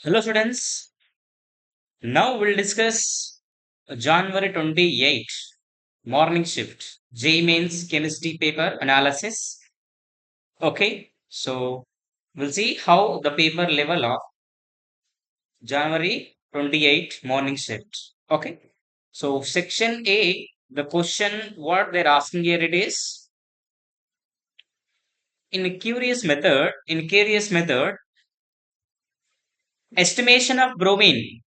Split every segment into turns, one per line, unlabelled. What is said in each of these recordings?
Hello students, now we'll discuss January 28 morning shift JEE Mains chemistry paper analysis. Okay, so we'll see how the paper level of January 28 morning shift. Okay, so section A, the question what they're asking here it is in curious method, estimation of bromine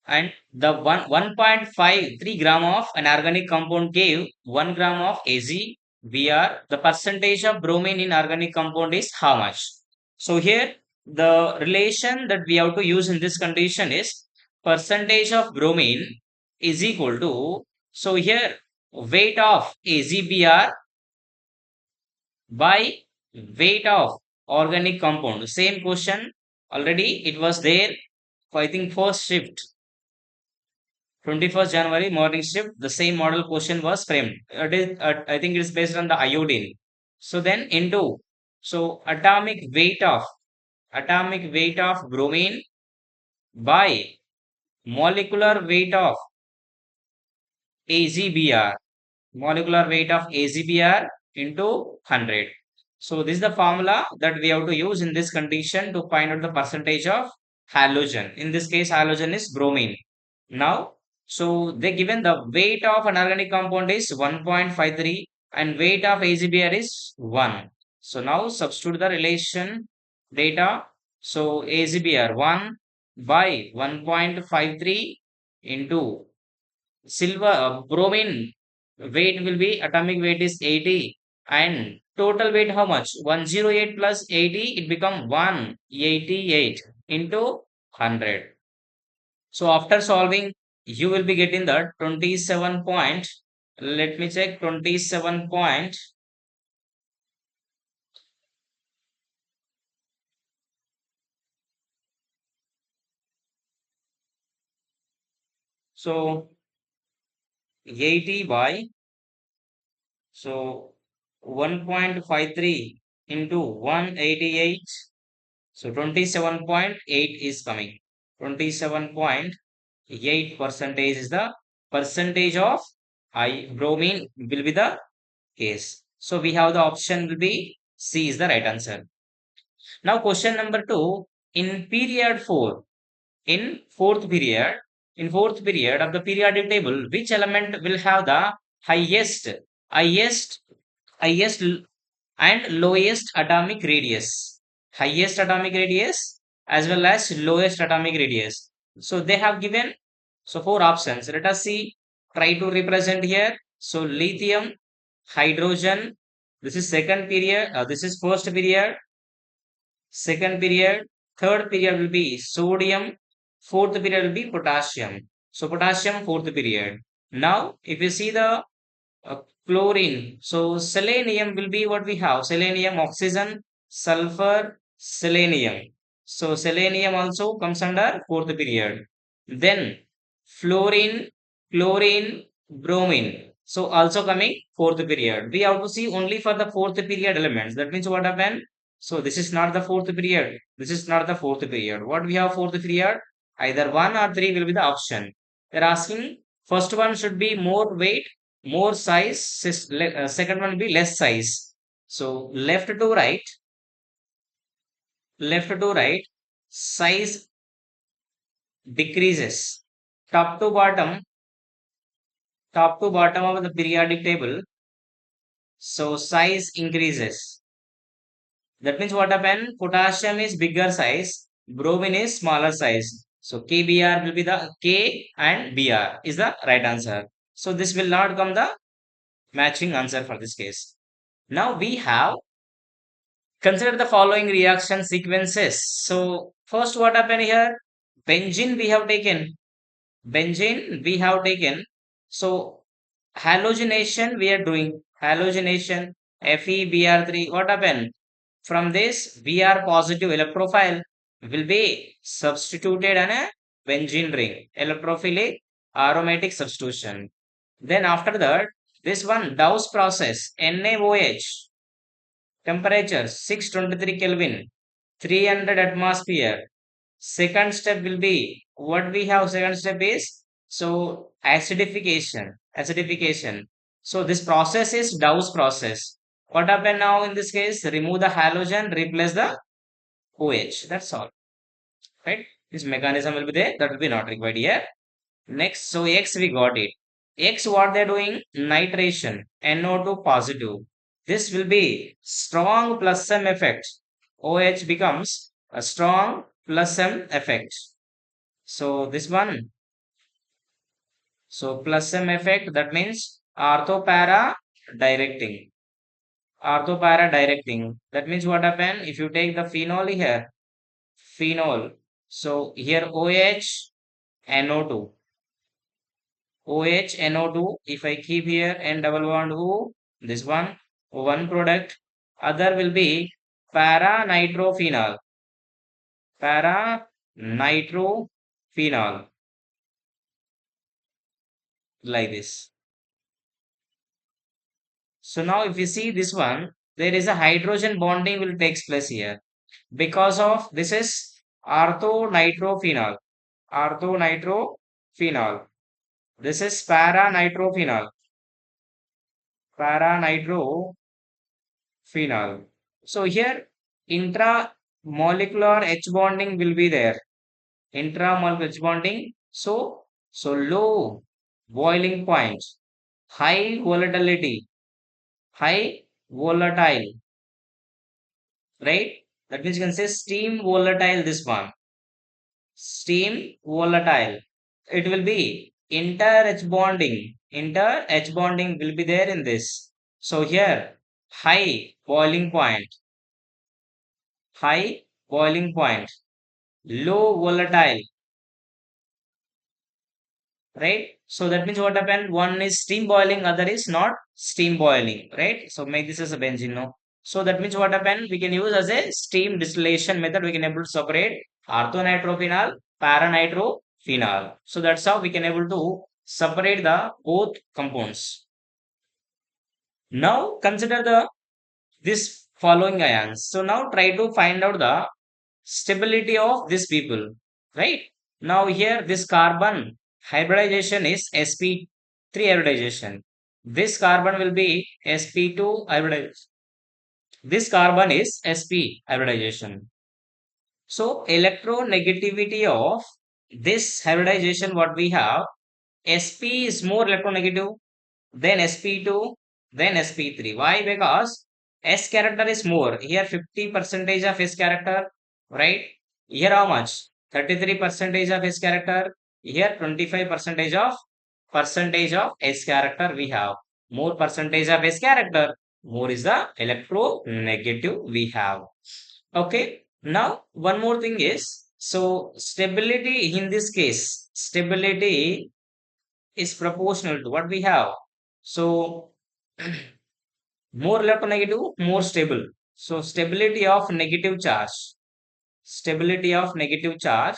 and the 1.53 gram of an organic compound gave 1 gram of AgBr. The percentage of bromine in organic compound is how much? So here the relation that we have to use in this condition is percentage of bromine is equal to, so here weight of AgBr by weight of organic compound. Same question already it was there for I think first shift 21st January morning shift, the same model question was framed. I think it's based on the iodine. So then into, so atomic weight of bromine by molecular weight of AgBr, molecular weight of AgBr into 100. So this is the formula that we have to use in this condition to find out the percentage of halogen. In this case, halogen is bromine. Now, so they given the weight of an organic compound is 1.53 and weight of AgBr is 1. So now substitute the relation data. So AgBr 1 by 1.53 into silver bromine weight will be atomic weight is 80 and total weight how much 108 plus 80 it become 188 into 100. So after solving, you will be getting the 27 point. Let me check 27 point. So 80 by, so 1.53 into 188. So 27.8 is coming. 27.8 percentage is the percentage of I bromine will be the case. So we have the option will be C is the right answer. Now question number 2, in period 4, in fourth period of the periodic table, which element will have the highest, highest, highest and lowest atomic radius? Highest atomic radius as well as lowest atomic radius. So they have given, so four options. Let us see, try to represent here. So lithium, hydrogen, this is second period, this is first period, second period, third period will be sodium, fourth period will be potassium. So potassium, fourth period. Now, if you see the chlorine, so selenium will be what we have. Selenium, oxygen, sulfur, selenium. So selenium also comes under fourth period. Then fluorine, chlorine, bromine. So also coming fourth period. We have to see only for the fourth period elements. That means what happened? So this is not the fourth period. This is not the fourth period. What we have fourth period? Either one or three will be the option. They're asking first one should be more weight, more size. Second one will be less size. So left to right, size decreases. Top to bottom, top to bottom of the periodic table. So size increases. That means what happened? Potassium is bigger size, bromine is smaller size. So KBr will be the K and Br is the right answer. So this will not come the matching answer for this case. Now we have consider the following reaction sequences. So first what happened here? Benzene we have taken. Benzene we have taken. So halogenation we are doing. Halogenation FeBr3. What happened? From this, Br positive electrophile will be substituted in a benzene ring. Electrophilic aromatic substitution. Then after that, this one Dow's process NaOH temperature 623 Kelvin. 300 atmosphere. Second step will be what we have. Second step is so acidification. So this process is Dow's process. What happened now in this case? Remove the halogen, replace the OH. That's all, right? This mechanism will be there. That will be not required here. Next, so X we got it. X what they're doing? Nitration, NO2 positive. This will be strong plus M effect. OH becomes a strong plus M effect. So this one, so plus M effect, that means orthopara directing. Orthopara directing. That means what happen if you take the phenol here, phenol. So here OH, NO2. OH, NO2. If I keep here N double bond O, this one product. Other will be para nitrophenol. Para nitrophenol. Like this. So now if you see this one, there is a hydrogen bonding will takes place here. Because of this is orthonitrophenol. Orthonitrophenol. This is para nitrophenol. Para nitrophenol. So here intramolecular H bonding will be there. Intramolecular H bonding. So low boiling point, high volatility, high volatile, right? That means you can say steam volatile. This one, steam volatile. It will be inter H bonding. Inter H bonding will be there in this. So here high boiling point, high boiling point, low volatile, right? So that means what happened? One is steam boiling, other is not steam boiling, right? So make this as a benzene, no? So that means what happened? We can use as a steam distillation method. We can able to separate orthonitrophenol, paranitrophenol. So that's how we can able to separate the both compounds. Now consider the this following ions. So now try to find out the stability of these people, right? Now here this carbon hybridization is sp3 hybridization. This carbon will be sp2 hybridization. This carbon is sp hybridization. So electronegativity of this hybridization what we have, sp is more electronegative, then sp2, then sp3. Why? Because s character is more. Here 50 percentage of s character, right? Here how much? 33 percentage of s character. Here 25 percentage of s character we have. More percentage of s character, more is the electronegative we have. Okay. Now one more thing is, so stability in this case, stability is proportional to what we have. So more electronegative, more stable. So stability of negative charge. Stability of negative charge.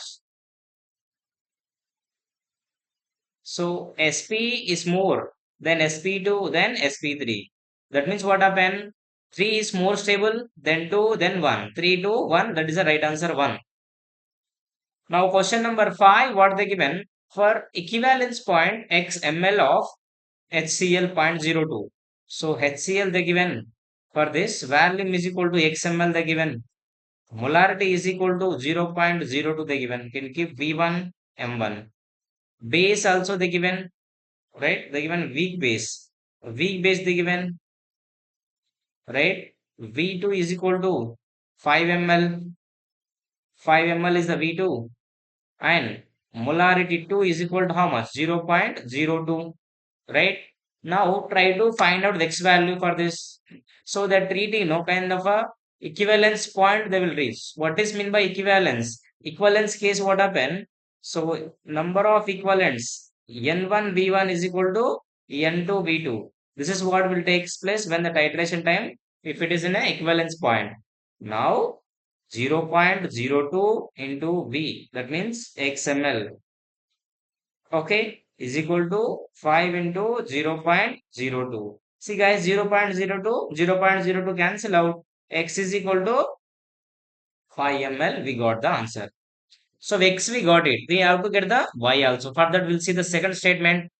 So Sp is more than Sp2 than Sp3. That means what happened? 3 is more stable than 2 than 1. 3 to 1, that is the right answer 1. Now question number 5, what they given? For equivalence point x ml of HCl 0.02. So HCl they given. For this volume is equal to XML they given. Molarity is equal to 0.02 they given. Can keep V1 M1. Base also they given, right? They given weak base. Weak base they given, right? V2 is equal to 5 ml. 5 ml is the V2 and molarity 2 is equal to how much? 0.02, right? Now try to find out the x value for this. So that treating no kind of a equivalence point they will reach. What is mean by equivalence? Equivalence case what happen? So number of equivalents n1 v1 is equal to n2 v2. This is what will take place when the titration time if it is in a equivalence point. Now 0.02 into v, that means xml, okay, is equal to 5 into 0.02. See guys, 0.02 cancel out. X is equal to 5 ml, we got the answer. So X we got it. We have to get the Y also. For that, we'll see the second statement.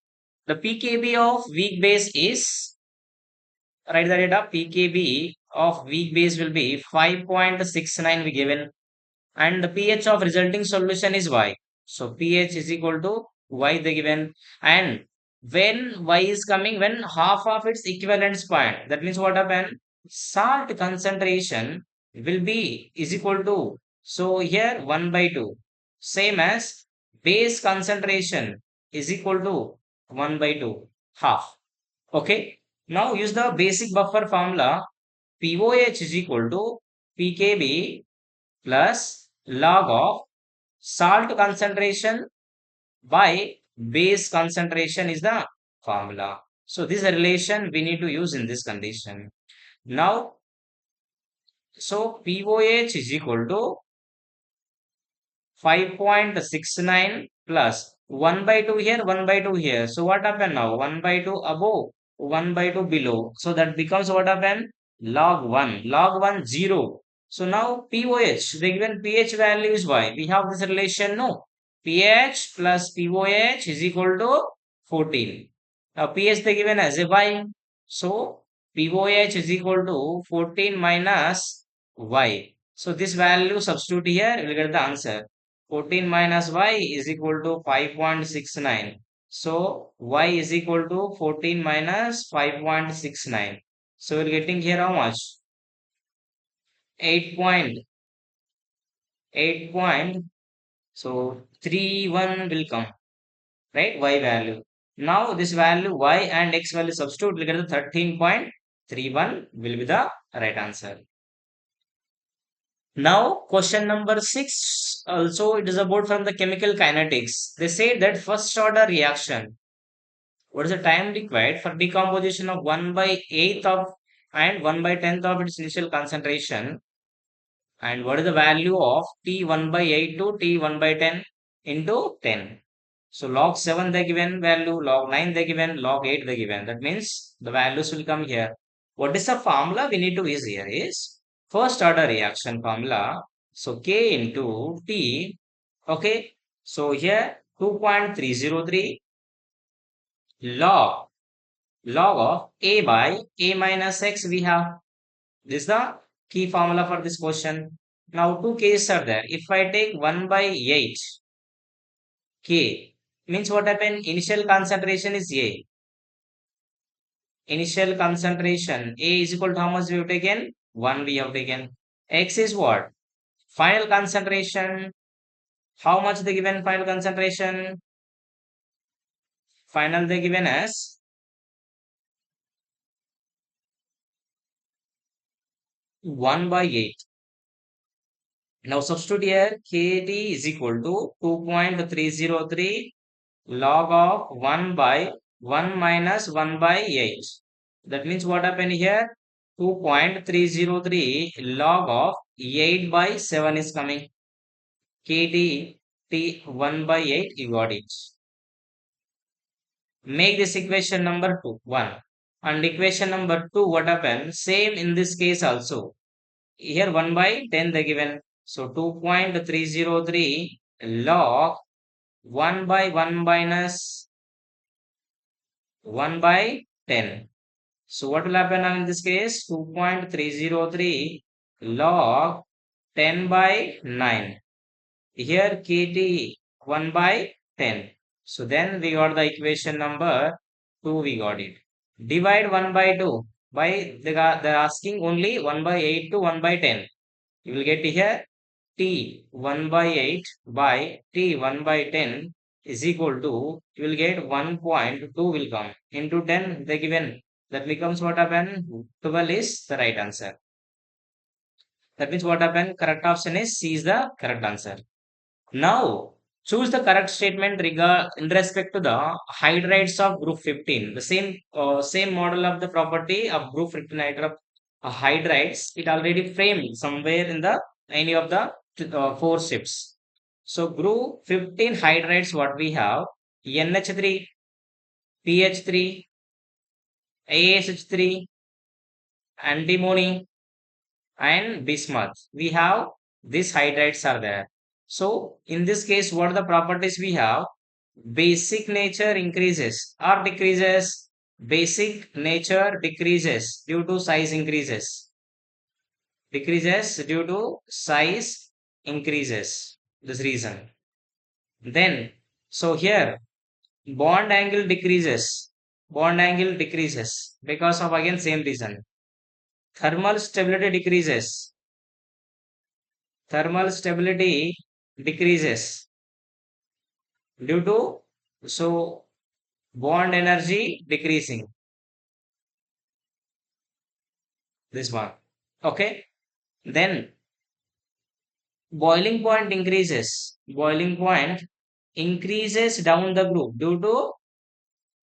The pKb of weak base is, write the data, pKb of weak base will be 5.69 we given, and the pH of resulting solution is Y. So pH is equal to Y they given, and when Y is coming, when half of its equivalence point, that means what happen? Salt concentration will be is equal to, so here 1 by 2, same as base concentration is equal to 1 by 2, half. Okay. Now use the basic buffer formula. POH is equal to pKb plus log of salt concentration by base concentration is the formula. So this is a relation we need to use in this condition. Now, so POH is equal to 5.69 plus 1 by 2 here, 1 by 2 here. So what happened now? 1 by 2 above, 1 by 2 below. So that becomes what happened? Log 1. Log 1, 0. So now POH, the given pH value is Y. We have this relation, no? pH plus POH is equal to 14. Now pH they given as a Y. So POH is equal to 14 minus Y. So this value substitute here, we will get the answer. 14 minus y is equal to 5.69. So y is equal to 14 minus 5.69. So we're getting here how much? 8 point, 8 point. So 31 will come, right? Y value. Now this value y and x value substitute, we'll get the 13.31 will be the right answer. Now, question number 6 also it is about from the chemical kinetics. They say that first order reaction. What is the time required for decomposition of 1 by 8th of and 1 by 10th of its initial concentration? And what is the value of T 1 by 8 to T 1 by 10 into 10? So log 7 the given value, log 9 the given, log 8 the given. That means the values will come here. What is the formula we need to use here is first order reaction formula. So K into T. Okay. So here 2.303 log of A by A minus X we have. This is the key formula for this question. Now two cases are there. If I take 1 by 8 K means what happened? Initial concentration is A. Initial concentration A is equal to how much we have taken? 1 we have taken. X is what? Final concentration. How much they given final concentration? Final they given as 1 by 8. Now substitute here Kt is equal to 2.303 log of 1 by 1 minus 1 by 8. That means what happened here? 2.303 log of 8 by 7 is coming. Kt T 1 by 8 you got it. Make this equation number 2 1. And equation number 2 what happened? Same in this case also. Here 1 by 10 they given. So 2.303 log 1 by 1 minus 1 by 10. So what will happen now in this case? 2.303 log 10 by 9. Here Kt 1 by 10. So then we got the equation number 2 we got it. Divide 1 by 2 by they're asking only 1 by 8 to 1 by 10. You will get here T 1 by 8 by T 1 by 10 is equal to, you will get 1.2 will come into 10 they given. That becomes what happened? 12 is the right answer. That means what happened? Correct option is C is the correct answer. Now choose the correct statement regard in respect to the hydrides of group 15. The same model of the property of group 15 hydrides. It already framed somewhere in the any of the four ships. So group 15 hydrides what we have? NH3, PH3, ASH3, antimony, and bismuth. We have These hydrides are there. So in this case, what are the properties we have? Basic nature increases or decreases. Basic nature decreases due to size increases. Decreases due to size increases. This reason. Then, so here bond angle decreases. Bond angle decreases because of again same reason. Thermal stability decreases. Thermal stability decreases due to so bond energy decreasing. This one. Okay. Then boiling point increases. Boiling point increases down the group due to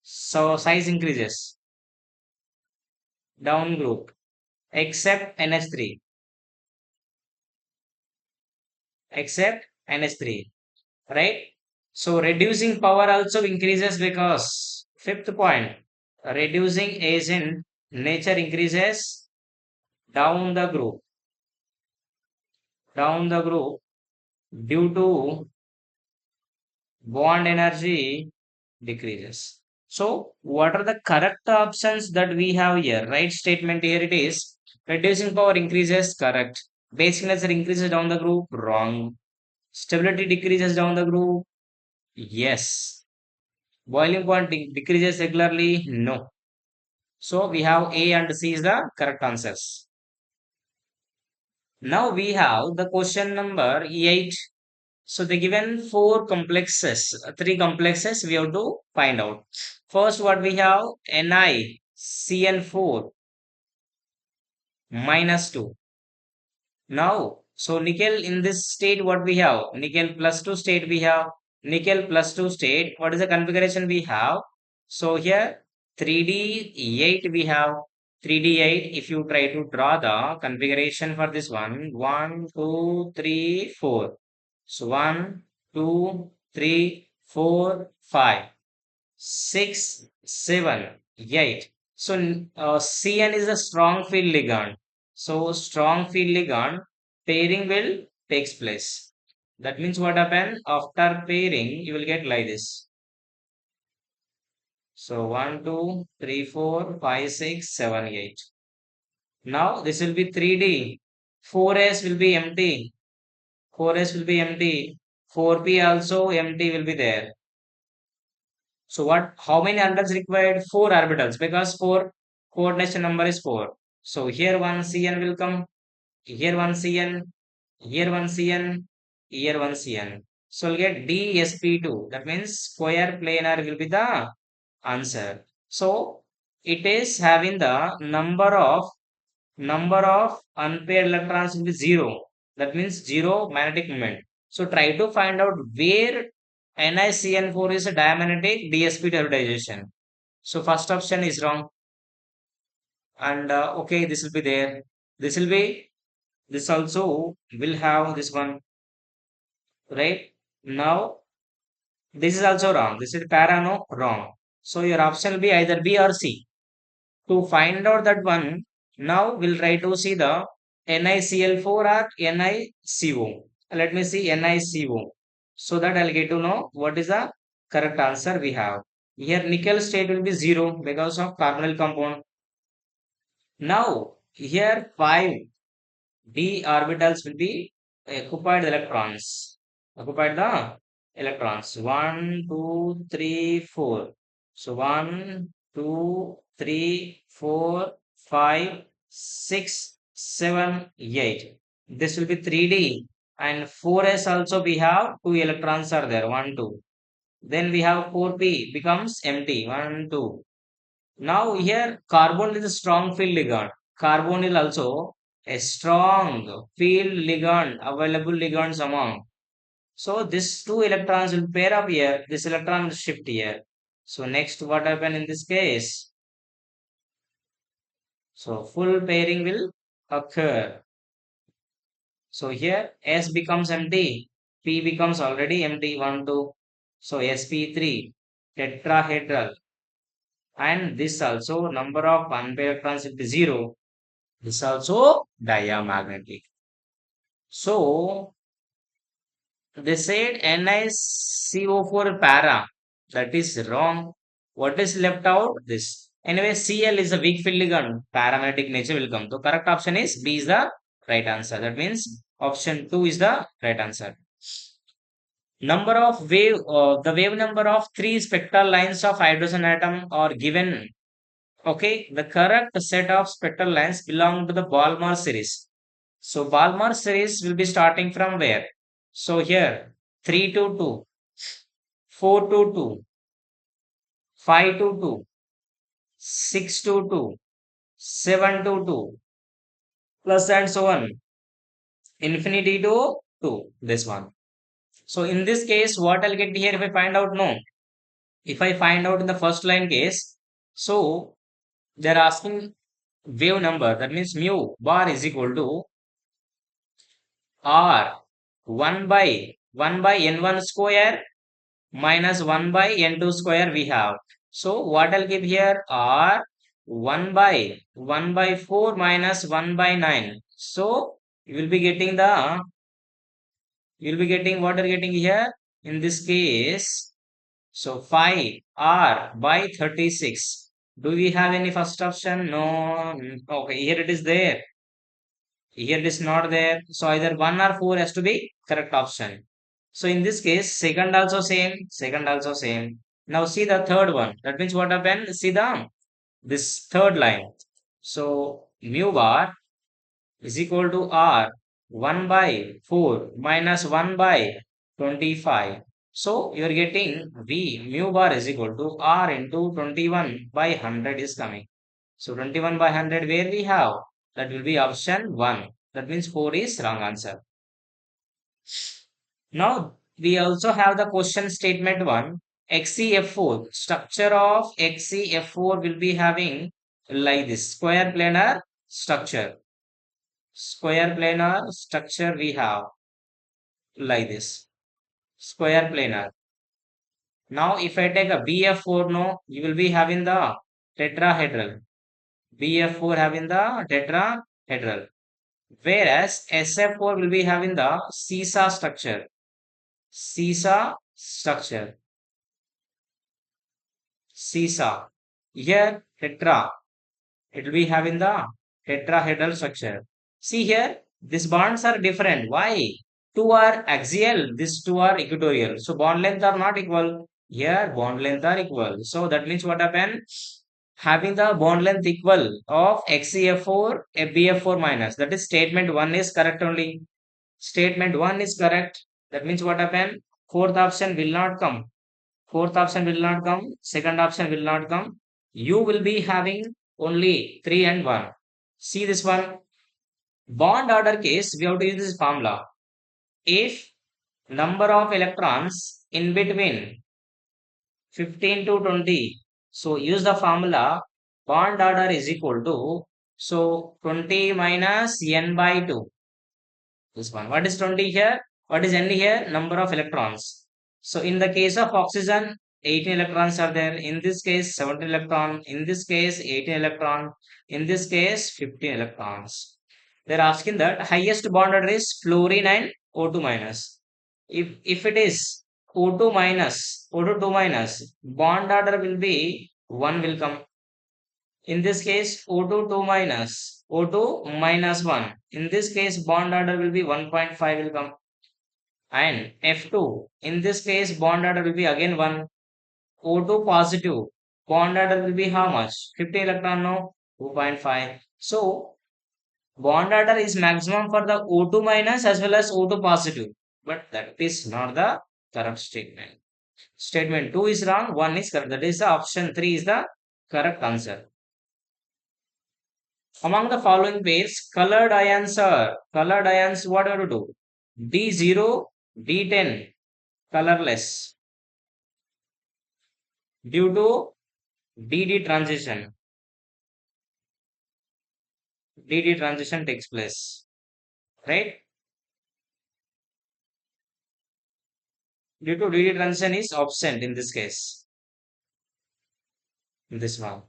so size increases down group except NH3. Except NH3. Right? So reducing power also increases because fifth point, reducing agent nature increases down the group, down the group due to bond energy decreases. So what are the correct options that we have here? Right statement here it is reducing power increases correct. Basic nature increases down the group wrong. Stability decreases down the group yes. Boiling point decreases regularly no. So we have A and C is the correct answers. Now we have the question number 8. So they given four complexes, three complexes we have to find out. First what we have NiCN4 minus 2. Now, so nickel in this state what we have? Nickel plus 2 state we have. Nickel plus 2 state. What is the configuration we have? So here 3D8 we have. 3D8 if you try to draw the configuration for this one. 1, 2, 3, 4. So 1, 2, 3, 4, 5. 6, 7, 8. So CN is a strong field ligand. So strong field ligand pairing will takes place. That means what happen after pairing you will get like this. So 1, 2, 3, 4, 5, 6, 7, 8. Now this will be 3D. 4S will be empty. 4S will be empty. 4P also empty will be there. So what? How many orbitals required? Four orbitals because four coordination number is four. So here one Cn will come. Here one Cn. Here one Cn. Here one Cn. So we'll get DSP2. That means square planar will be the answer. So it is having the number of unpaired electrons will be zero. That means zero magnetic moment. So try to find out where NiCN4 is a diamagnetic DSP hybridization. So first option is wrong. And okay, this will be there. This will be, this also will have this one, right? Now, this is also wrong. This is parano wrong. So your option will be either B or C. To find out that one, now we'll try to see the NiCl4 or NiCO. Let me see NiCO. So that I'll get to know what is the correct answer we have. Here nickel state will be 0 because of carbonyl compound. Now here 5 d orbitals will be occupied electrons. Occupied the electrons. 1, 2, 3, 4. So 1, 2, 3, 4, 5, 6, 7, 8. This will be 3D. And 4s also we have 2 electrons are there. 1, 2. Then we have 4p becomes empty. 1, 2. Now here carbon is a strong field ligand. Carbon is also a strong field ligand, available ligands among. So these two electrons will pair up here. This electron will shift here. So next what happen in this case? So full pairing will occur. So here S becomes empty. P becomes already empty. 1, 2. So sp3 tetrahedral. And this also number of unpaired electrons will be 0. This also diamagnetic. So they said NiCO4 para. That is wrong. What is left out? This. Anyway, Cl is a weak field ligand. Paramagnetic nature will come. So correct option is B is the right answer. That means option 2 is the right answer. The wave number of three spectral lines of hydrogen atom are given. Okay, the correct set of spectral lines belong to the Balmer series. So Balmer series will be starting from where? So here 322, 422, 522, 622, 722, plus and so on, infinity to 2. This one. So in this case, what I'll get here if I find out? No. If I find out in the first line case, so they're asking wave number. That means mu bar is equal to R 1 by N1 square minus 1 by N2 square we have. So what I'll give here? R 1 by 4 minus 1 by 9. So you will be getting what you're getting here in this case. So 5 R by 36. Do we have any first option? No. Okay, here it is there. Here it is not there. So either 1 or 4 has to be correct option. So in this case, second also same, second also same. Now see the third one. That means what happened? See this third line. So mu bar is equal to R 1 by 4 minus 1 by 25. So you are getting V mu bar is equal to R into 21 by 100 is coming. So 21 by 100 where we have? That will be option 1. That means 4 is wrong answer. Now we also have the question statement 1. XeF4. Structure of XeF4 will be having like this square planar structure. Square planar structure we have like this. Square planar. Now if I take a BF4, no, you will be having the tetrahedral. BF4 having the tetrahedral. Whereas SF4 will be having the seesaw structure. Seesaw structure. Seesaw. Here tetra. It will be having the tetrahedral structure. See here, these bonds are different. Why? Two are axial, these two are equatorial. So bond length are not equal. Here bond length are equal. So that means what happened? Having the bond length equal of XeF4, FbF4 minus. That is statement 1 is correct only. Statement 1 is correct. That means what happened? Fourth option will not come. Fourth option will not come. Second option will not come. You will be having only 3 and 1. See this one. Bond order case, we have to use this formula. If number of electrons in between 15 to 20, so use the formula bond order is equal to, so 20 minus n by 2. This one. What is 20 here? What is n here? Number of electrons. So in the case of oxygen, 18 electrons are there. In this case, 17 electron. In this case, 18 electron. In this case, 15 electrons. They're asking that highest bond order is fluorine and O2 minus. If it is O2 minus, O2 2 minus, bond order will be 1 will come. In this case, O2 2 minus, O2 minus 1. In this case, bond order will be 1.5 will come. And F2, in this case, bond order will be again 1. O2 positive, bond order will be how much? 50 electron, no? 2.5. So, bond order is maximum for the O2 minus as well as O2 positive. But that is not the correct statement. Statement 2 is wrong, 1 is correct. That is the option 3 is the correct answer. Among the following pairs, colored ions are colored ions. What do you do? D0, D10, colorless due to DD transition. DD transition takes place, right? Due to DD transition is absent in this case. In this one.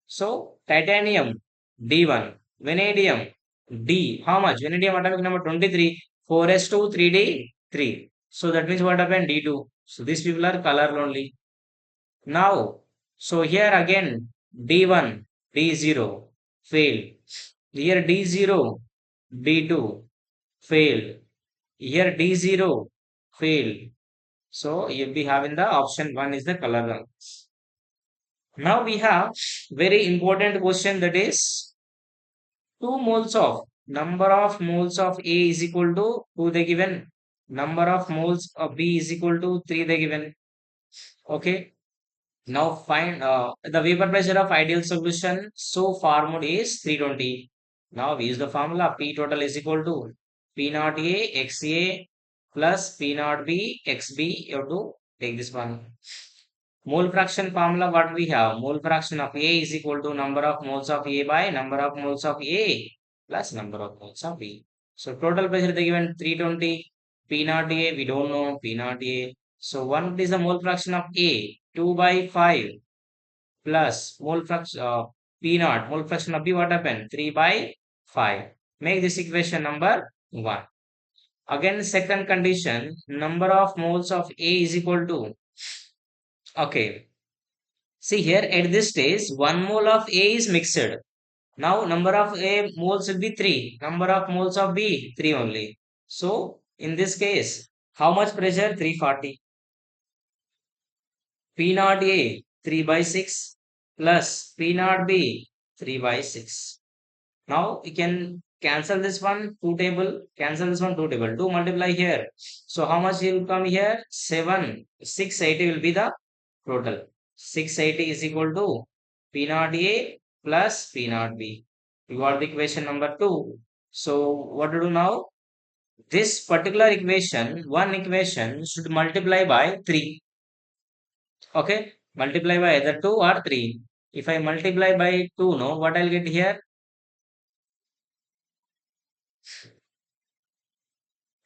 So titanium D1, vanadium D. How much? Vanadium atomic number 23. 4s2 3d 3. So that means what happened? D2. So these people are color only. Now, so here again D1, D0 failed. Here D0, D2 failed. Here D0 failed. So you'll be having the option 1 is the color run. Now we have very important question, that is 2 moles of number of moles of A is equal to 2 they given. Number of moles of B is equal to 3 they given. Okay. Now find the vapor pressure of ideal solution. So formula is 320. Now we use the formula P total is equal to P naught A XA plus P naught B XB. You have to take this one. Mole fraction formula what we have? Mole fraction of A is equal to number of moles of A by number of moles of A plus number of moles of B. So total pressure they given 320. P naught A we don't know P naught A. So what is the mole fraction of A? 2 by 5 plus mole fraction P naught. Mole fraction of B what happened? 3 by 5. Make this equation number 1. Again second condition, number of moles of A is equal to, okay, see here at this stage, 1 mole of A is mixed. Now number of A moles will be 3. Number of moles of B 3 only. So in this case, how much pressure? 340. P naught A 3 by 6 plus P naught B 3 by 6. Now we can cancel this one 2 table, cancel this one 2 table, 2 multiply here. So how much will come here? 7, 680 will be the total. 680 is equal to P naught A plus P naught B. You got the equation number 2. So what to do now? This particular equation, one equation should multiply by 3. Okay, multiply by either 2 or 3. If I multiply by 2, no, what I'll get here?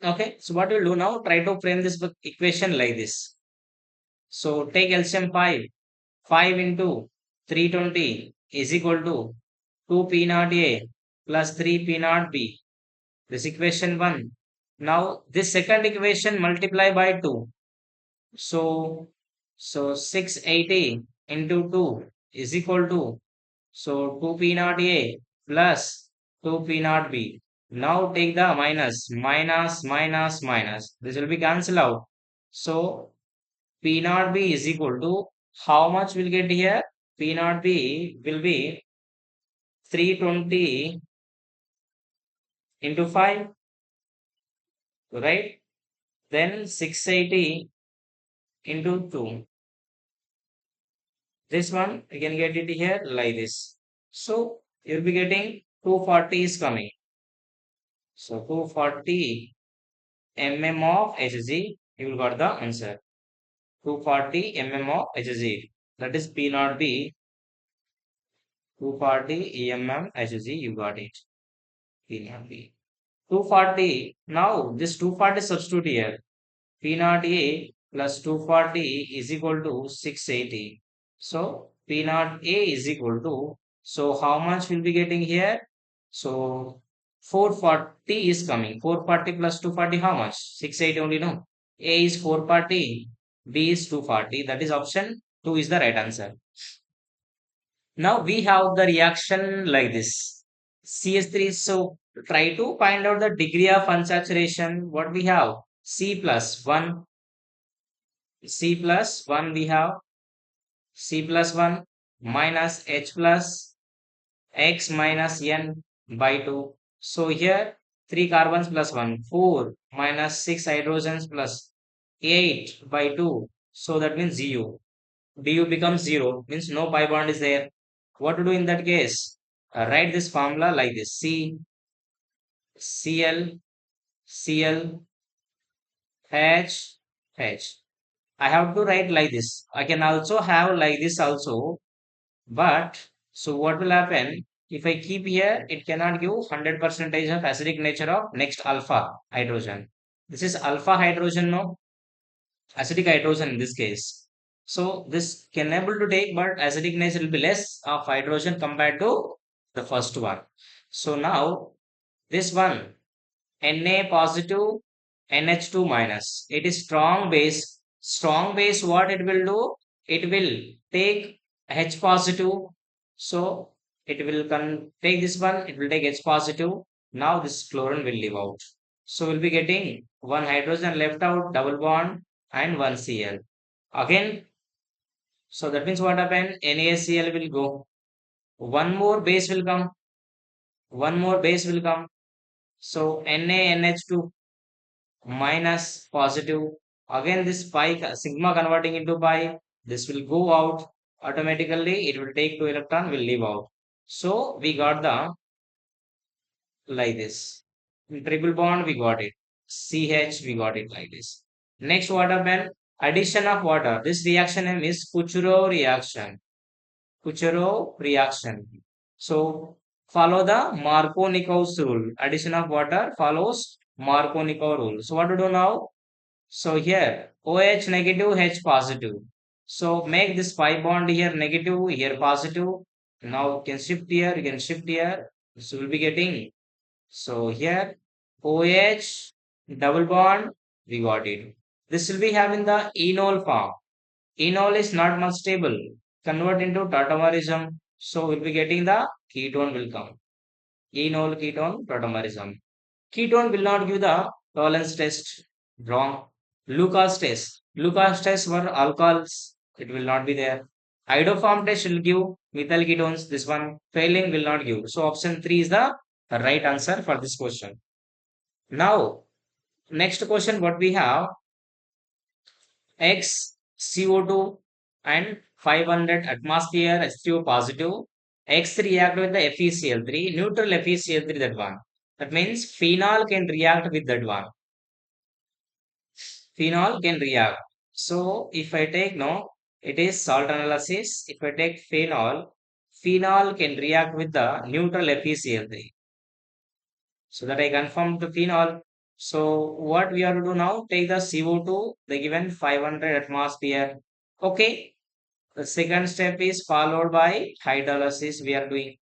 Okay, so what we'll do now, try to frame this equation like this. So take LCM 5. 5 into 320 is equal to 2 P naught A plus 3 P naught B. This equation 1. Now this second equation multiply by 2. So, so 680 into 2 is equal to, so 2 P naught A plus 2 P naught B. Now take the minus, minus, minus, minus. This will be cancelled out. So P naught B is equal to, how much we'll get here? P naught B will be 320 into 5, right? Then 680 into 2. This one, you can get it here like this. So you'll be getting 240 is coming. So 240 mm of Hg, you will got the answer. 240 mm of Hg. That is P naught B. 240 mm Hg, you got it. P naught B. 240. Now this 240 substitute here. P naught A plus 240 is equal to 680. So P naught A is equal to, so how much will be getting here? So 440 is coming. 440 plus 240, how much? 680 only, no. A is 440, B is 240. That is option 2 is the right answer. Now we have the reaction like this. CS3, so try to find out the degree of unsaturation. What we have? C plus 1. C plus 1 we have. C plus 1 minus H plus X minus N by 2. So here 3 carbons plus 1. 4 minus 6 hydrogens plus 8 by 2. So that means 0. Du becomes 0. Means no pi bond is there. What to do in that case? Write this formula like this. C, Cl, Cl, H, H. I have to write like this. I can also have like this also. But, so what will happen? If I keep here, it cannot give 100% of acidic nature of next alpha hydrogen. This is alpha hydrogen, no? Acidic hydrogen in this case. So this can able to take, but acidic nature will be less of hydrogen compared to the first one. So now this one, Na positive, NH2 minus. It is strong base. Strong base, what it will do? It will take H positive. So it will take this one, it will take H positive. Now this chlorine will leave out. So we'll be getting one hydrogen left out, double bond, and one Cl. Again, so that means what happened? NaCl will go. One more base will come. One more base will come. So NaNH2 minus positive. Again, this pi sigma converting into pi. This will go out automatically. It will take two electron, will leave out. So we got the like this. In triple bond, we got it. CH, we got it like this. Next, what happened? Addition of water. This reaction name is Kucherov reaction. Kucherov reaction. So follow the Markovnikov's rule. Addition of water follows Markovnikov rule. So what to do now? So here OH negative, H positive. So make this pi bond here negative, here positive. Now you can shift here, you can shift here. So we'll be getting. So here OH double bond, we got it. This will be having the enol form. Enol is not much stable. Convert into tautomerism. So we'll be getting the ketone will come. Enol ketone tautomerism. Ketone will not give the tolerance test. Wrong. Lucas test. Lucas test were alcohols. It will not be there. Iodoform test will give methyl ketones. This one failing will not give. So option 3 is the right answer for this question. Now, next question what we have X CO2 and 500 atmosphere H2O positive. X react with the FeCl3, neutral FeCl3 that one. That means phenol can react with that one. Phenol can react. So if I take no, it is salt analysis. If I take phenol, phenol can react with the neutral FeCl3. So that I confirm the phenol. So what we have to do now? Take the CO2, the given 500 atmosphere. Okay. The second step is followed by hydrolysis we are doing.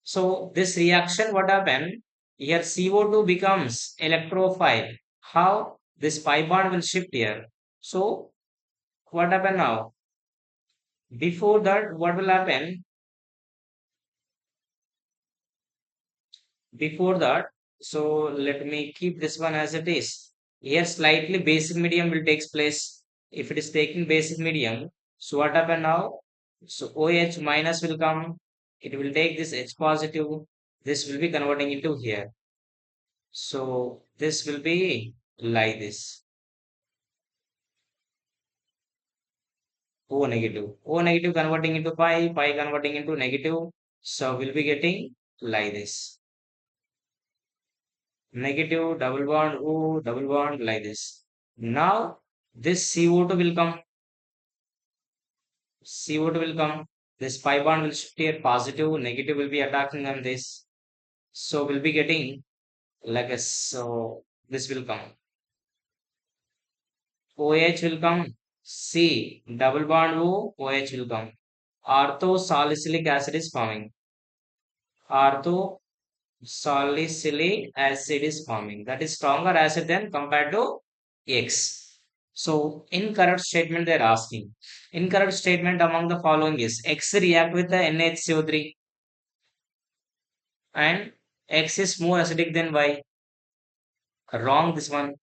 So this reaction, what happened? Here CO2 becomes electrophile. How? This pi bond will shift here. So what happened now? Before that, what will happen? Before that, so let me keep this one as it is. Here slightly basic medium will takes place. If it is taking basic medium, so what happen now? So OH minus will come. It will take this H positive. This will be converting into here. So this will be like this. O negative. O negative converting into pi, pi converting into negative. So we'll be getting like this. Negative double bond O double bond like this. Now this CO2 will come. CO2 will come. This pi bond will shift here positive, negative will be attacking on this. So we'll be getting like a so this will come. OH will come. C double bond O OH will come. Ortho salicylic acid is forming. Ortho salicylic acid is forming. That is stronger acid than compared to X. So incorrect statement they are asking. Incorrect statement among the following is X react with the NHCO3 and X is more acidic than Y. Wrong this one.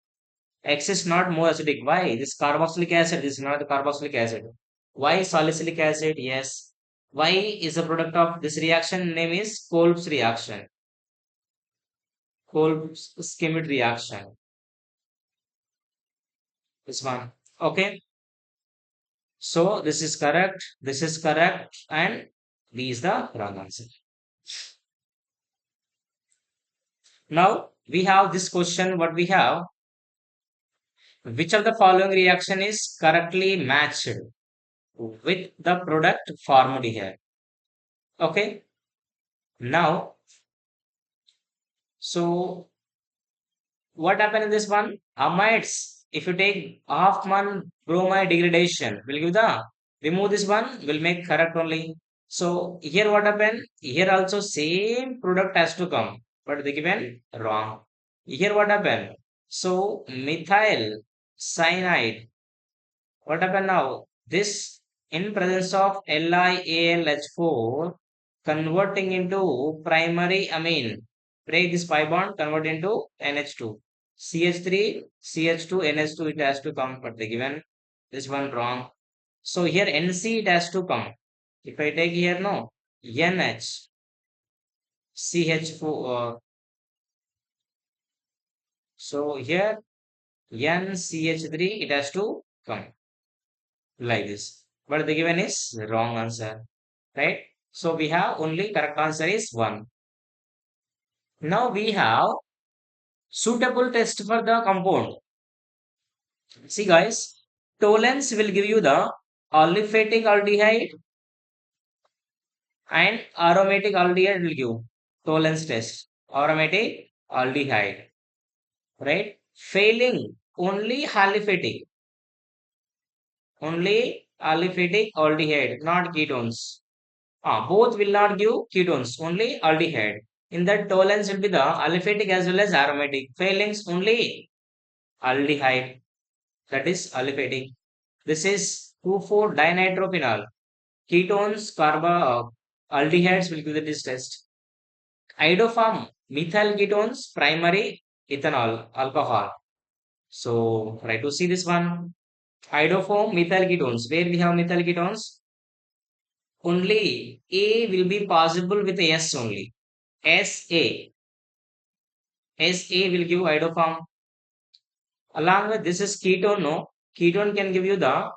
X is not more acidic. Why? This carboxylic acid. This is not the carboxylic acid. Y salicylic acid. Yes. Y is a product of this reaction. Name is Kolb's reaction. Kolb's Schmidt reaction. This one. Okay. So this is correct. This is correct. And B is the wrong answer. Now we have this question. What we have? Which of the following reaction is correctly matched with the product formed here? Okay. Now, so what happened in this one? Amides. If you take Hoffman bromide degradation, will give the remove this one, will make correct only. So here what happened? Here also same product has to come, but they given wrong. Here what happened? So methyl cyanide. What happened now? This in presence of LiAlH4 converting into primary amine. Break this pi bond, convert into NH2. CH3, CH2, NH2 it has to come, but they given this one wrong. So here NC it has to come. If I take here no NH CH4 so here NCH3 it has to come like this. But the given is wrong answer, right? So we have only correct answer is 1. Now we have suitable test for the compound. See guys, tolerance will give you the aliphatic aldehyde and aromatic aldehyde will give tolerance test. Aromatic aldehyde, right? Failing only aliphatic aldehyde, not ketones. Both will not give ketones, only aldehyde. In that tolerance will be the aliphatic as well as aromatic. Failings only aldehyde, that is aliphatic. This is 2,4-dinitrophenol. Ketones, aldehydes will give the this test. Iodoform, methyl ketones, primary ethanol, alcohol. So try to see this one. Iodoform, methyl ketones. Where we have methyl ketones? Only A will be possible with S only. SA. SA will give iodoform. Along with this is ketone, no? Ketone can give you the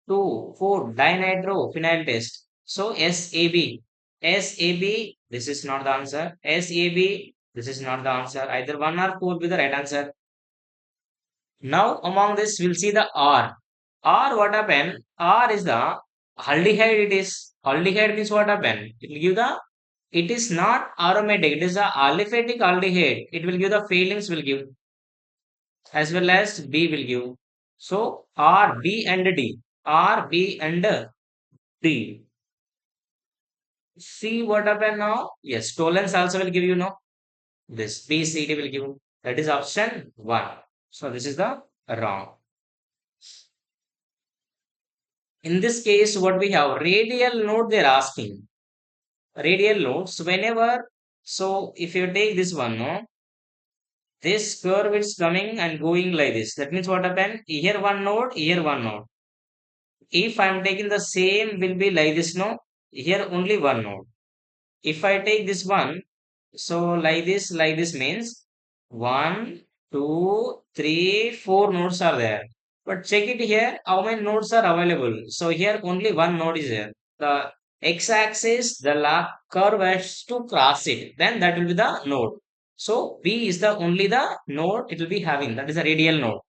2,4-dinitrophenyl test. So SAB. SAB, this is not the answer. SAB, this is not the answer. Either 1 or 4 will be the right answer. Now among this, we'll see the R. R what happened? R is the aldehyde it is. Aldehyde means what happened? It will give the, it is not aromatic, it is the aliphatic aldehyde. It will give the failings will give as well as B will give. So R, B and D. R, B and D. See what happened now? Yes, tolerance also will give you no. This B, C, D will give. That is option 1. So this is the wrong. In this case, what we have radial node they're asking. Radial nodes whenever, so if you take this one, no, this curve is coming and going like this. That means what happened? Here one node, here one node. If I'm taking the same will be like this, no, here only one node. If I take this one, so like this means one, two, three, four nodes are there. But check it here, how many nodes are available? So here only one node is there. The x-axis, the curve has to cross it. Then that will be the node. So B is the only the node it will be having. That is a radial node.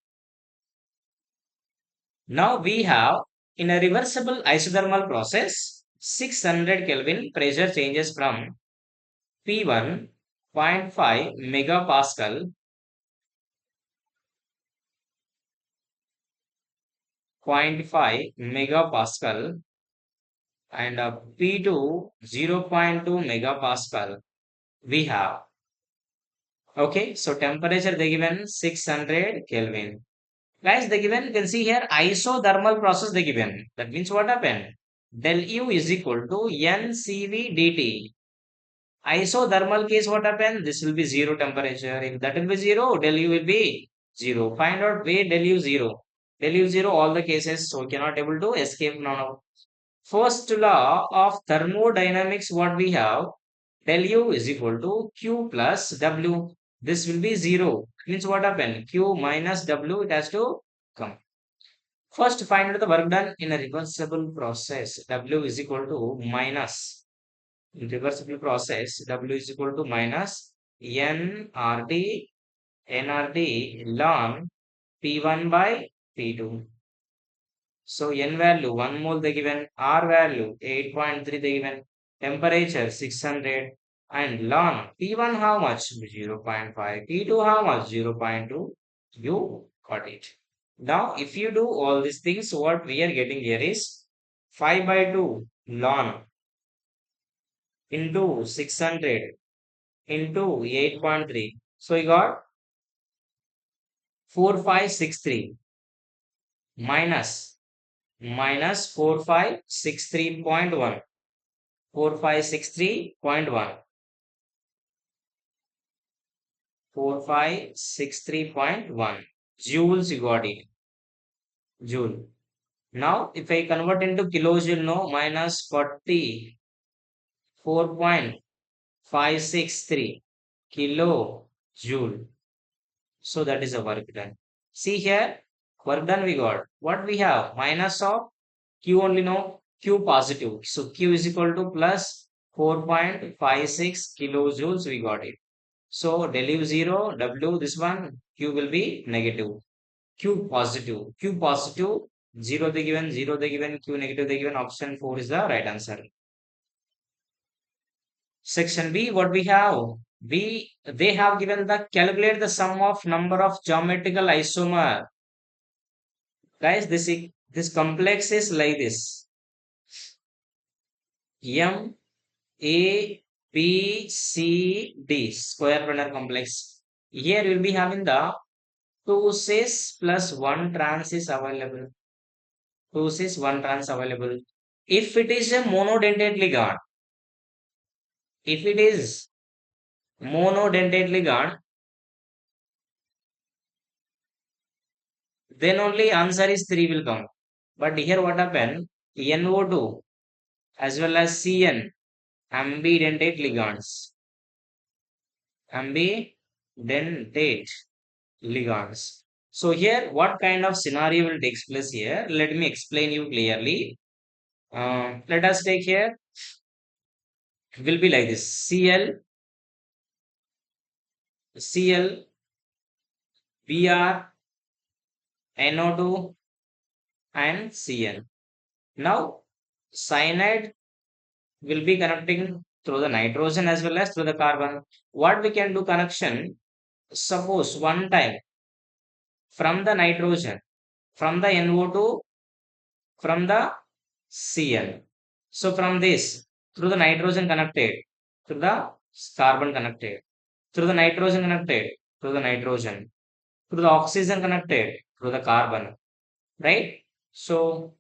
Now we have in a reversible isothermal process, 600 Kelvin pressure changes from P1 zero point 0.5 megapascal, zero point 0.5 megapascal and P2 0 0.2 megapascal we have. Okay, so temperature they given 600 Kelvin. Guys, they given, you can see here isothermal process they given. That means what happened? Del U is equal to NCV dt. Isothermal case, what happened? This will be zero temperature. If that will be zero, del U will be zero. Find out where del U zero. Del U zero, all the cases, so we cannot able to escape now. First law of thermodynamics, what we have, del U is equal to Q plus W. This will be zero. Means what happened? Q minus W, it has to come. First, find out the work done in a reversible process. W is equal to minus. In reversible process, W is equal to minus NRT, NRT ln P1 by P2. So N value 1 mole they given, R value 8.3 they given, temperature 600 and ln P1 how much? 0.5, P2 how much? 0.2. You got it. Now if you do all these things, what we are getting here is 5 by 2 ln into 600 into 8.3. So you got 4563 minus 4563.1. 4563.1. 4563.1 joules, you got it. Joule. Now, if I convert into kilojoule, no, minus 44.563 kilojoule. So that is a work done. See here, work done we got. What we have? Minus of Q only, no, Q positive. So Q is equal to plus 4.56 kilojoules, we got it. So del U 0, W this one, Q will be negative. Q positive. Q positive, 0 they given, 0 they given, Q negative they given. Option 4 is the right answer. Section B, what we have? They have given the calculate the sum of number of geometrical isomer. Guys, this complex is like this. M A B C D square planar complex. Here we'll be having the 2 cis plus 1 trans is available. 2 cis 1 trans available. If it is a monodentate ligand, if it is monodentate ligand, then only answer is 3 will come. But here what happened? NO2 as well as CN, ambidentate ligands. Ambidentate ligands. So here, what kind of scenario will take place here? Let me explain you clearly. Let us take here, will be like this. Cl, Br, NO2 and Cn. Now, cyanide will be connecting through the nitrogen as well as through the carbon. What we can do connection? Suppose one time from the nitrogen, from the NO2, from the Cl. So from this, through the nitrogen connected, through the carbon connected, through the nitrogen connected, through the nitrogen, through the oxygen connected, through the carbon, right? So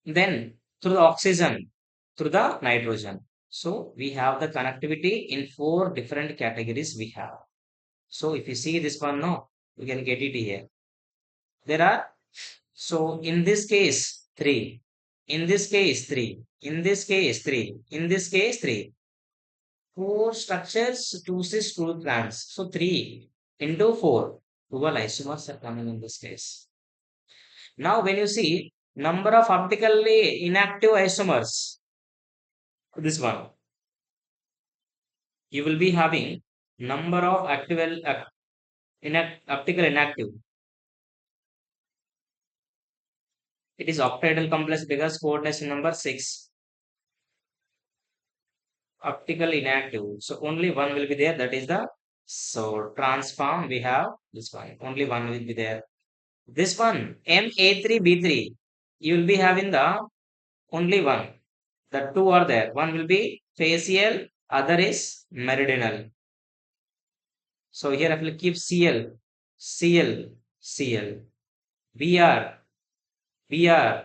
then through the oxygen, through the nitrogen. So we have the connectivity in 4 different categories we have. So if you see this one, no, you can get it here. There are, so in this case, 3. In this case, 3. In this case, 3. In this case, 3. 4 structures, 2 cis, 2 trans. So 3 into 4. 12 isomers are coming in this case. Now when you see number of optically inactive isomers, this one, you will be having number of optical inactive. It is octahedral complex because coordination number 6. Optical inactive. So only one will be there. That is the, so transform we have this one. Only one will be there. This one MA3B3. You will be having the only one. The 2 are there. One will be facial, other is meridional. So here I will keep Cl, Cl, Cl, Br, Br,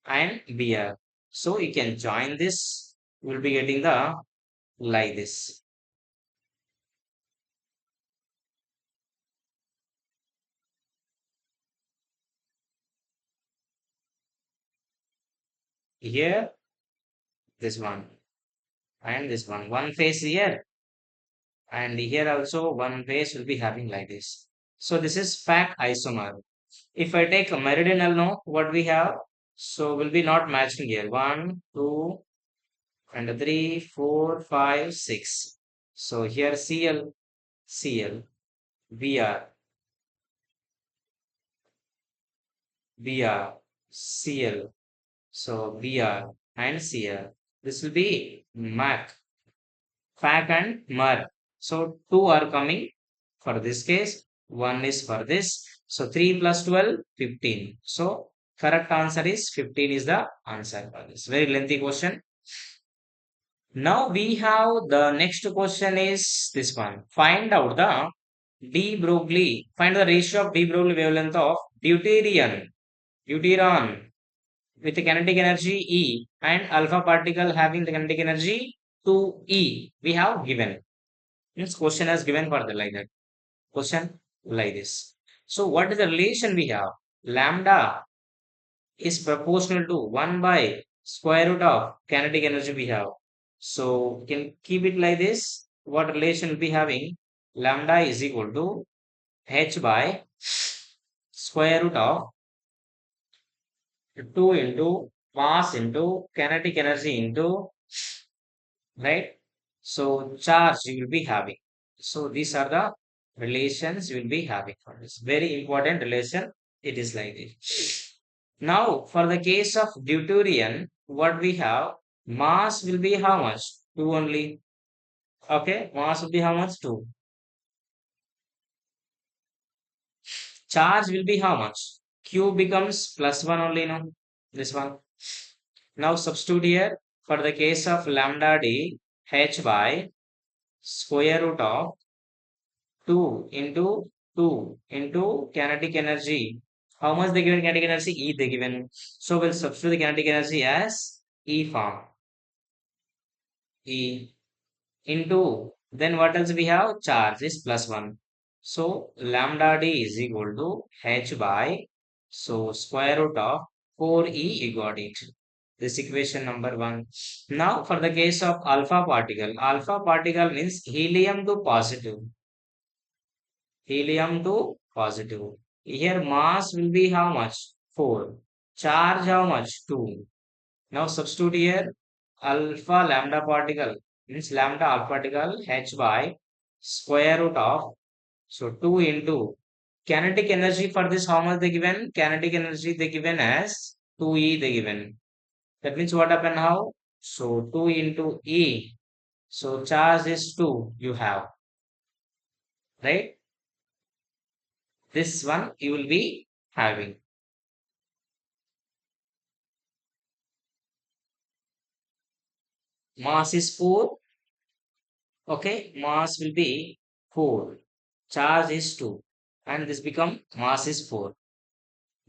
and Br. So you can join this. You will be getting the like this. Here, this one, and this one. One face here, and here also one face will be having like this. So this is FAC isomer. If I take a meridional, no, what we have? So will be not matching here. 1, 2, and 3, 4, 5, 6. So here Cl, Cl, Br, Br, Cl. So Br and Cl. This will be MAC, FAC and MER. So 2 are coming for this case. 1 is for this. So 3 plus 12, 15. So correct answer is 15 is the answer for this. Very lengthy question. Now we have the next question is this one. Find out the de Broglie. Find the ratio of de Broglie wavelength of deuterium with the kinetic energy E and alpha particle having the kinetic energy 2E. We have given. This question has given for the like that. Question like this. So what is the relation we have? Lambda is proportional to 1 by square root of kinetic energy we have. So can keep it like this. What relation will be having? Lambda is equal to h by square root of 2 into mass into kinetic energy into, right? So charge you will be having. So these are the relations you will be having for this. Very important relation. It is like this. Now, for the case of deuterium, what we have, mass will be how much? 2 only. Okay, mass will be how much? 2. Charge will be how much? Q becomes plus 1 only, no? This one. Now, substitute here for the case of lambda d, h by square root of 2 into 2 into kinetic energy. How much they given kinetic energy? E they given. So, we'll substitute the kinetic energy as E form. E into, then what else we have? Charge is plus 1. So lambda d is equal to h by, so square root of 4e, you got it. This equation number 1. Now for the case of alpha particle means helium to positive. Helium to positive. Here mass will be how much? 4. Charge how much? 2. Now substitute here alpha lambda particle means lambda alpha particle h by square root of, so 2 into kinetic energy for this how much they given? Kinetic energy they given as 2e they given. That means what happened now? So 2 into e. So charge is 2 you have, right? This one you will be having. Mass is 4. Okay, mass will be 4. Charge is 2. And this become mass is 4.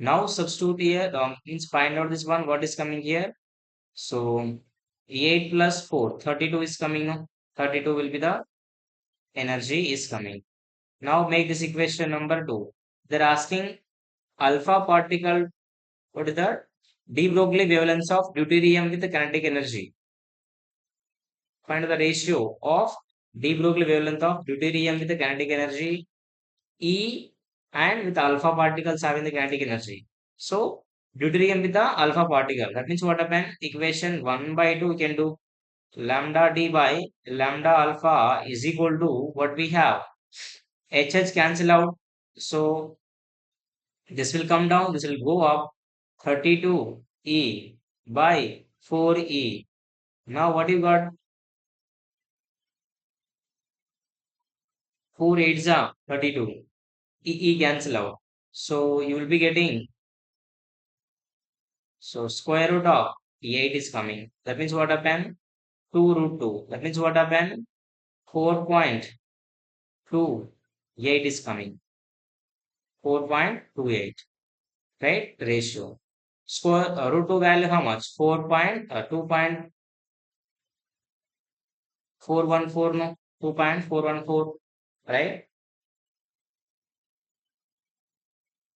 Now substitute here, means find out this one, what is coming here. So 8 plus 4, 32 is coming now. 32 will be the energy is coming. Now make this equation number 2. They're asking alpha particle, what is that? De Broglie wavelengths of deuterium with the kinetic energy. Find the ratio of de Broglie wavelength of deuterium with the kinetic energy E and with alpha particles having the kinetic energy. So deuterium with the alpha particle. That means what happened? Equation 1 by 2 we can do. Lambda d by lambda alpha is equal to what we have. HH cancel out. So this will come down. This will go up. 32 E by 4E. Now what you got? 4 8s are 32. E cancel out. So you will be getting, so square root of 8 is coming. That means what happened? 2 root 2. That means what happened? 4.28 is coming. 4.28. Right? Ratio. Square root 2 value how much? 2.414, no? 2.414. Right?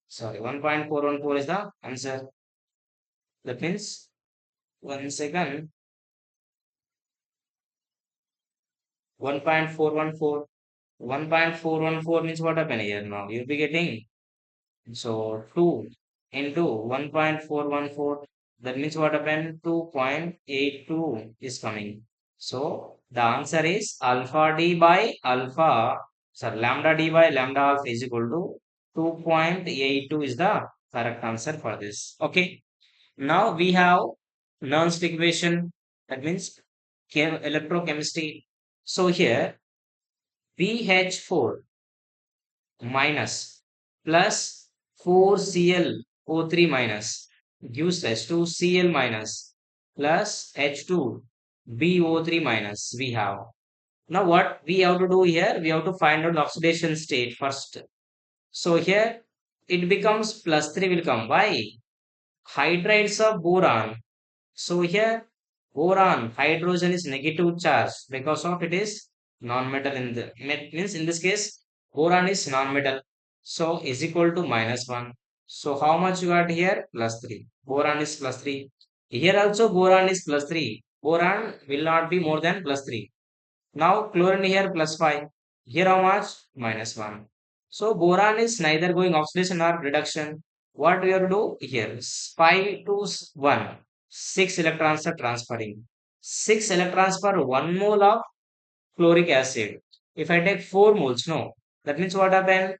Sorry, 1.414 is the answer. That means, one second, 1.414. 1.414 means what happened here now? You'll be getting, so 2 into 1.414. That means what happened? 2.82 is coming. So the answer is alpha d by alpha, sorry, lambda d by lambda alpha is equal to 2.82 is the correct answer for this. Okay. Now we have Nernst equation. That means electrochemistry. So here BH4 minus plus 4ClO3 minus gives us 2Cl minus plus H2BO3 minus we have. Now what we have to do here, we have to find out the oxidation state first. So here it becomes plus 3 will come. Why? Hydrides of boron. So here boron, hydrogen is negative charge because of it is non-metal in the means in this case boron is non-metal. So is equal to minus 1. So how much you got here? Plus 3. Boron is plus 3. Here also boron is plus 3. Boron will not be more than plus 3. Now chlorine here plus 5. Here how much? Minus 1. So boron is neither going oxidation or reduction. What we have to do here? 5 to 1. 6 electrons are transferring. 6 electrons per 1 mole of chloric acid. If I take 4 moles, no. That means what happened?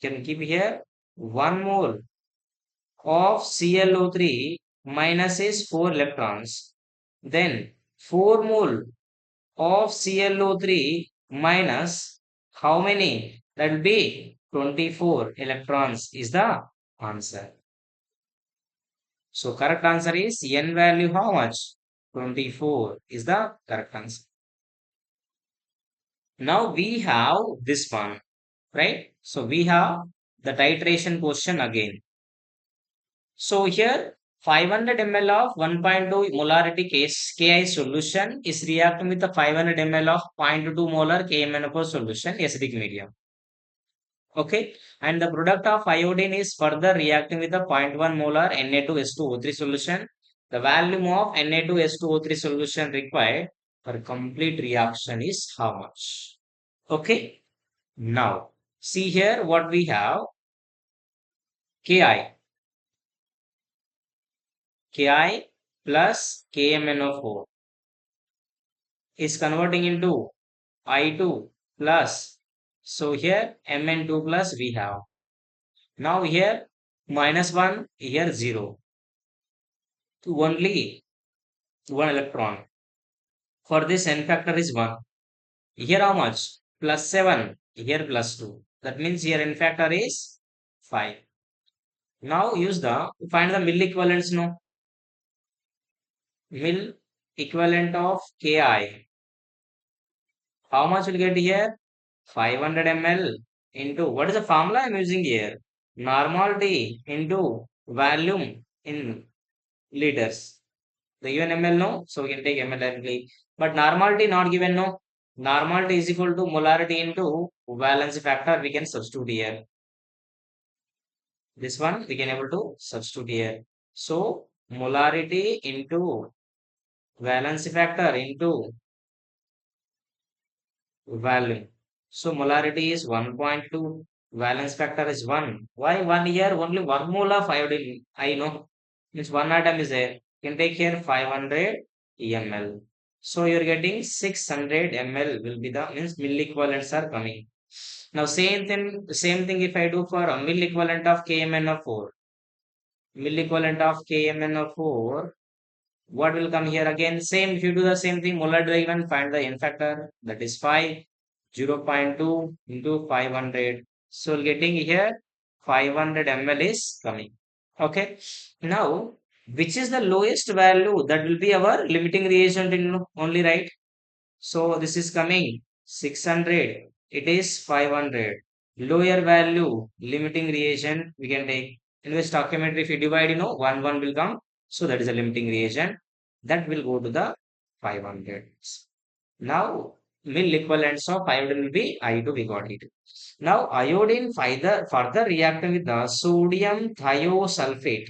Can keep here 1 mole of ClO3 minus is 4 electrons. Then 4 mole of ClO3 minus how many? That will be 24 electrons is the answer. So correct answer is N value how much? 24 is the correct answer. Now we have this one, right? So we have the titration question again. So here 500 ml of 1.2 molarity case Ki solution is reacting with the 500 ml of 0.2 molar KMnO4 solution acidic medium. Okay, and the product of iodine is further reacting with the zero point 0.1 molar Na2S2O3 solution. The volume of Na2S2O3 solution required for complete reaction is how much? Okay, now see here what we have. Ki, Ki plus KMnO4 is converting into I2 plus. So here Mn2 plus we have. Now here minus 1, here 0. To only 1 electron. For this n factor is 1. Here how much? Plus 7. Here plus 2. That means here n factor is 5. Now use the find the mill equivalents no. Mill equivalent of Ki. How much will get here? 500 ml into what is the formula I am using here? Normality into volume in liters. The given ml no, so we can take ml directly. But normality not given no. Normality is equal to molarity into valence factor. We can substitute here. This one we can able to substitute here. So molarity into valence factor into volume. So molarity is 1.2. Valence factor is 1. Why 1 here? Only 1 mole of iodine. I know. Means 1 atom is there. You can take here 500 ml. So you're getting 600 ml will be the means mill equivalents are coming. Now same thing if I do for a mill equivalent of KMnO4. Mill equivalent of KMnO4. What will come here again? Same, if you do the same thing, molar driven, find the n factor, that is 5, 0.2 into 500. So getting here 500 ml is coming. Okay. Now, which is the lowest value that will be our limiting reagent in only, right? So this is coming 600. It is 500. Lower value limiting reagent we can take. In this stoichiometry, if you divide, 1 will come. So that is a limiting reagent. That will go to the 500. Now mill equivalents of iodine will be I2 we got it. Now iodine further reacting with the sodium thiosulfate.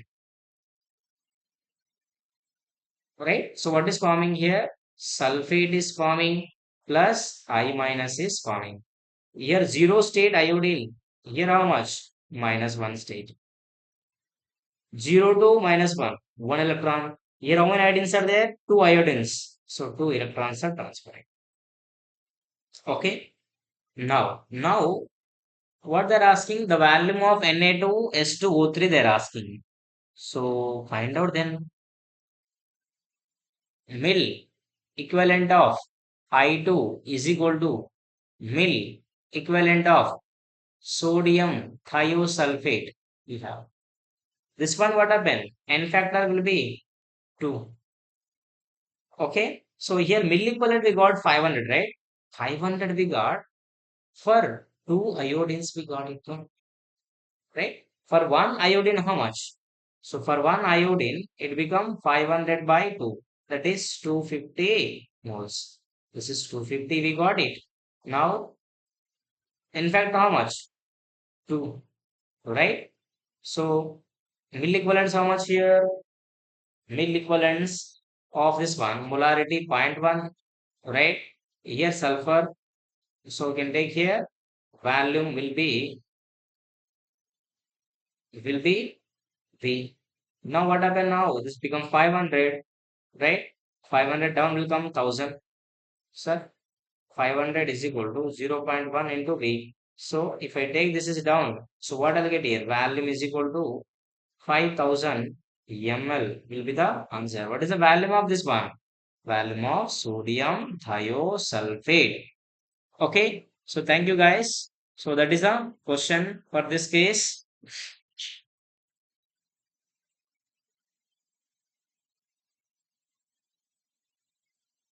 Right? So what is forming here? Sulfate is forming plus I minus is forming. Here 0 state iodine. Here how much? Minus 1 state. 0 to minus 1. 1 electron. Here how many iodines are there? 2 iodines. So 2 electrons are transferring. Okay. Now what they're asking? The volume of Na2S2O3 they're asking. So find out then. Mill equivalent of I2 is equal to mill equivalent of sodium thiosulfate. We have this one. What happened? N factor will be 2. Okay. So here mill equivalent we got 500, right? 500 we got. For two iodines we got it, no? Right? For one iodine, how much? So for one iodine, it become 500 by 2. That is 250 moles. This is 250, we got it. Now, in fact, how much? 2, right? So, mill equivalence, how much here? Mill equivalence of this one, molarity zero point 0.1, right? Here sulfur, so we can take here, volume will be V. Now what happened now? This become 500, right? 500 down will come 1000. Sir, 500 is equal to 0.1 into V. So if I take this is down, so what I'll get here? Volume is equal to 5000 ml will be the answer. What is the volume of this one? Volume of sodium thiosulfate. Okay. So thank you guys. So that is the question for this case.